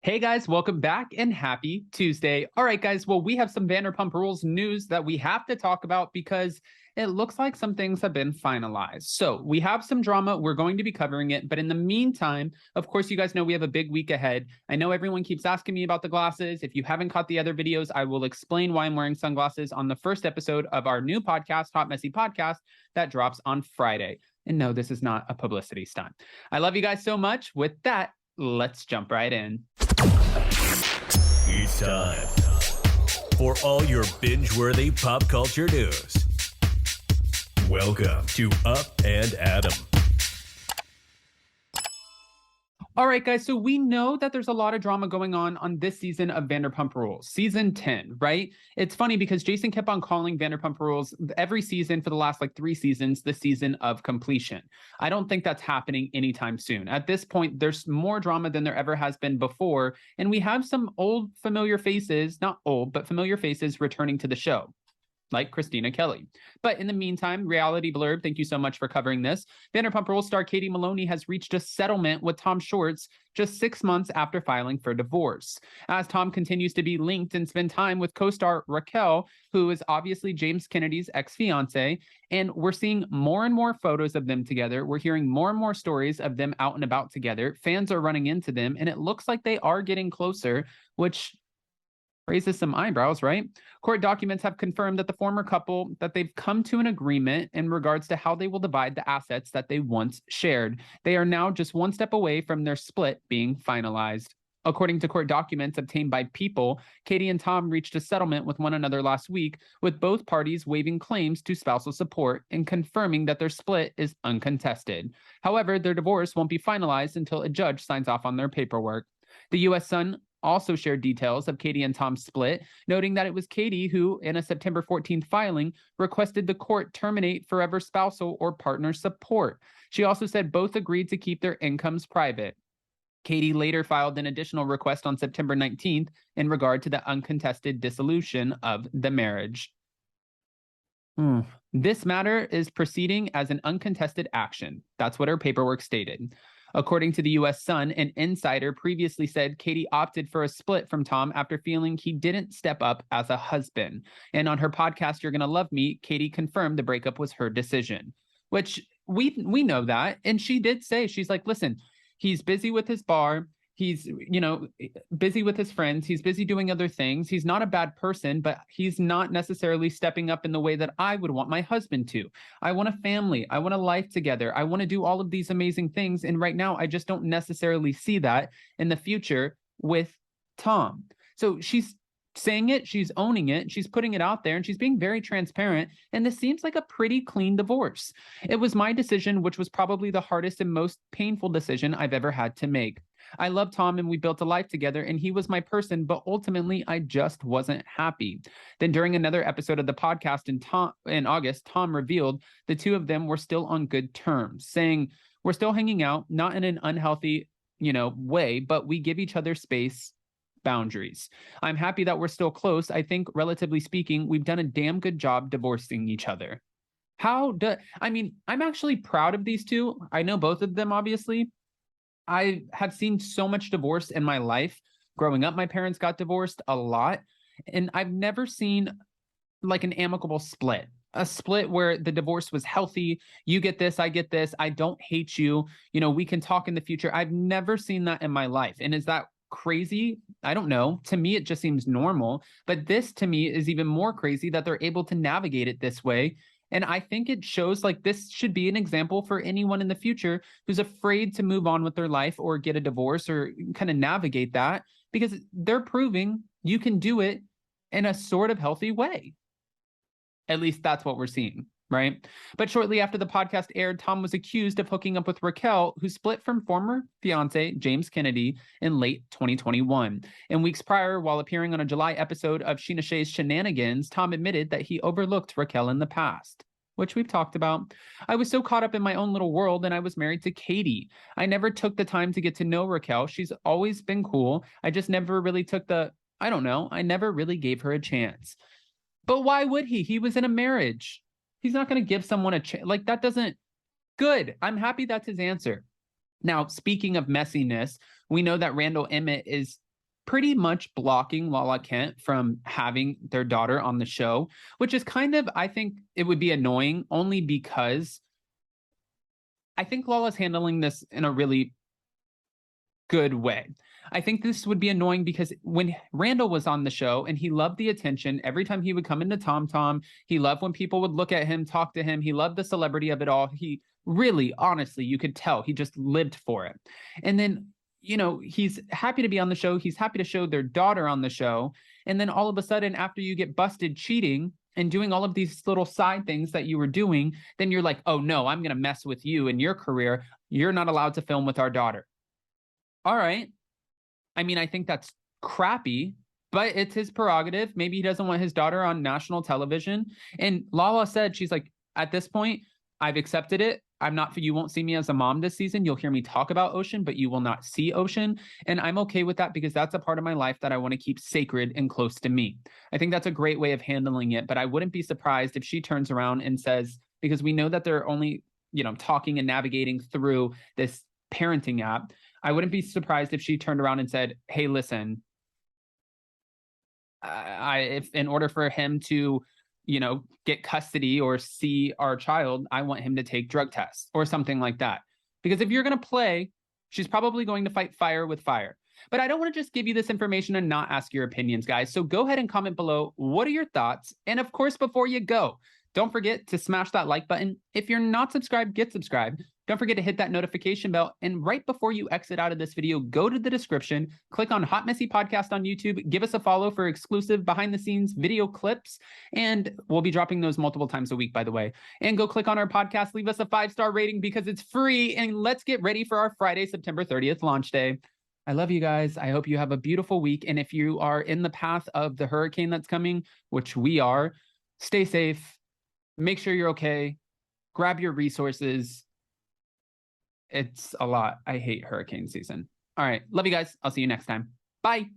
Hey guys, welcome back and happy Tuesday. All right, guys. Well, we have some Vanderpump Rules news that we have to talk about because it looks like some things have been finalized. So we have some drama. We're going to be covering it. But in the meantime, of course, you guys know we have a big week ahead. I know everyone keeps asking me about the glasses. If you haven't caught the other videos, I will explain why I'm wearing sunglasses on the first episode of our new podcast, Hot Messy Podcast, that drops on Friday. And no, this is not a publicity stunt. I love you guys so much. With that, let's jump right in. It's time for all your binge-worthy pop culture news. Welcome to Up and Adam. All right, guys, so we know that there's a lot of drama going on this season of Vanderpump Rules, season 10, right? It's funny because Jason kept on calling Vanderpump Rules every season for the last 3 seasons, the season of completion. I don't think that's happening anytime soon. At this point, there's more drama than there ever has been before, and we have some old familiar faces, not old, but familiar faces returning to the show, like Christina Kelly. But in the meantime, Reality Blurb, thank you so much for covering this. Vanderpump Rules star Katie Maloney has reached a settlement with Tom Schwartz just 6 months after filing for divorce. As Tom continues to be linked and spend time with co-star Raquel, who is obviously James Kennedy's ex-fiance, and we're seeing more and more photos of them together. We're hearing more and more stories of them out and about together. Fans are running into them, and it looks like they are getting closer, which raises some eyebrows, right? Court documents have confirmed that the former couple, that they've come to an agreement in regards to how they will divide the assets that they once shared. They are now just one step away from their split being finalized. According to court documents obtained by People, Katie and Tom reached a settlement with one another last week, with both parties waiving claims to spousal support and confirming that their split is uncontested. However, their divorce won't be finalized until a judge signs off on their paperwork. The US Sun also shared details of Katie and Tom's split, noting that it was Katie who, in a September 14th filing, requested the court terminate forever spousal or partner support. She also said both agreed to keep their incomes private. Katie later filed an additional request on September 19th in regard to the uncontested dissolution of the marriage. This matter is proceeding as an uncontested action. That's what her paperwork stated. According to the US Sun, an insider previously said Katie opted for a split from Tom after feeling he didn't step up as a husband. And on her podcast, You're Gonna Love Me, Katie confirmed the breakup was her decision, which we know that. And she did say, she's like, listen, he's busy with his bar. He's, busy with his friends. He's busy doing other things. He's not a bad person, but he's not necessarily stepping up in the way that I would want my husband to. I want a family. I want a life together. I want to do all of these amazing things. And right now, I just don't necessarily see that in the future with Tom. So she's saying it, she's owning it, she's putting it out there, and she's being very transparent. And this seems like a pretty clean divorce. It was my decision, which was probably the hardest and most painful decision I've ever had to make. I love Tom and we built a life together and he was my person, but ultimately I just wasn't happy. Then during another episode of the podcast in August, Tom revealed the two of them were still on good terms, saying, we're still hanging out, not in an unhealthy, way, but we give each other space, boundaries. I'm happy that we're still close. I think, relatively speaking, we've done a damn good job divorcing each other. I'm actually proud of these two. I know both of them, obviously. I have seen so much divorce in my life. Growing up, my parents got divorced a lot, and I've never seen an amicable split. A split where the divorce was healthy. You get this, I get this. I don't hate you. We can talk in the future. I've never seen that in my life. And is that crazy? I don't know. To me, it just seems normal. But this, to me, is even more crazy that they're able to navigate it this way. And I think it shows this should be an example for anyone in the future who's afraid to move on with their life or get a divorce or kind of navigate that, because they're proving you can do it in a sort of healthy way. At least that's what we're seeing, right? But shortly after the podcast aired, Tom was accused of hooking up with Raquel, who split from former fiance James Kennedy in late 2021. And weeks prior, while appearing on a July episode of Sheena Shea's Shenanigans, Tom admitted that he overlooked Raquel in the past, which we've talked about. I was so caught up in my own little world and I was married to Katie. I never took the time to get to know Raquel. She's always been cool. I just never really I never really gave her a chance. But why would he? He was in a marriage. He's not going to give someone a chance. That doesn't. Good. I'm happy that's his answer. Now, speaking of messiness, we know that Randall Emmett is pretty much blocking Lala Kent from having their daughter on the show, which is kind of, I think it would be annoying only because I think Lala's handling this in a really good way. I think this would be annoying because when Randall was on the show and he loved the attention, every time he would come into Tom Tom, he loved when people would look at him, talk to him. He loved the celebrity of it all. He really, honestly, you could tell he just lived for it. And then, you know, he's happy to be on the show. He's happy to show their daughter on the show. And then all of a sudden, after you get busted cheating and doing all of these little side things that you were doing, then you're like, oh no, I'm going to mess with you and your career. You're not allowed to film with our daughter. All right. I mean, I think that's crappy, but it's his prerogative. Maybe he doesn't want his daughter on national television. And Lala said, she's like, at this point, I've accepted it. You won't see me as a mom this season. You'll hear me talk about Ocean, but you will not see Ocean. And I'm okay with that because that's a part of my life that I want to keep sacred and close to me. I think that's a great way of handling it, but I wouldn't be surprised if she turns around and says, because we know that they're only, you know, talking and navigating through this parenting app. I wouldn't be surprised if she turned around and said, hey, listen, if in order for him to, you know, get custody or see our child, I want him to take drug tests or something like that. Because if you're going to play, she's probably going to fight fire with fire. But I don't want to just give you this information and not ask your opinions, guys. So go ahead and comment below. What are your thoughts? And of course, before you go, don't forget to smash that like button. If you're not subscribed, get subscribed. Don't forget to hit that notification bell. And right before you exit out of this video, go to the description, click on Hot Messy Podcast on YouTube, give us a follow for exclusive behind the scenes video clips. And we'll be dropping those multiple times a week, by the way. And go click on our podcast, leave us a 5-star rating because it's free. And let's get ready for our Friday, September 30th launch day. I love you guys. I hope you have a beautiful week. And if you are in the path of the hurricane that's coming, which we are, stay safe. Make sure you're okay. Grab your resources. It's a lot. I hate hurricane season. All right. Love you guys. I'll see you next time. Bye.